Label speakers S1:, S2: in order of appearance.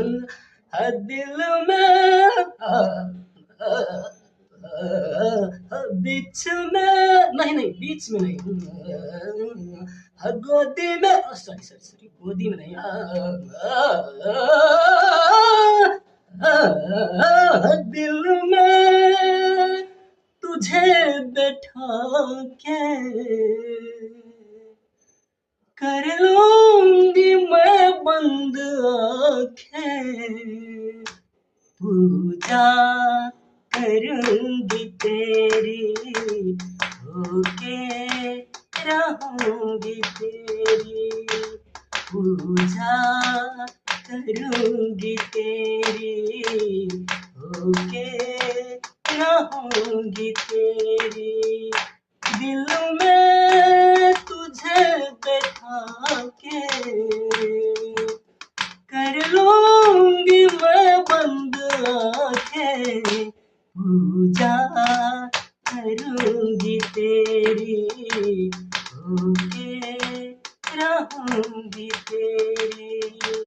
S1: दिल में बीच में नहीं नहीं बीच में नहीं गोदी में सॉरी सॉरी सॉरी गोदी में नहीं दिल में तुझे बैठा के कर लूंगी मैं बंद आँखें पूजा करूंगी तेरी होके रहूंगी तेरी पूजा करूंगी तेरी होके रहूंगी तेरी दिल में तुझे बैठा के कर लूंगी मैं बंद आँखें पूजा करूंगी तेरी होके रहूंगी तेरी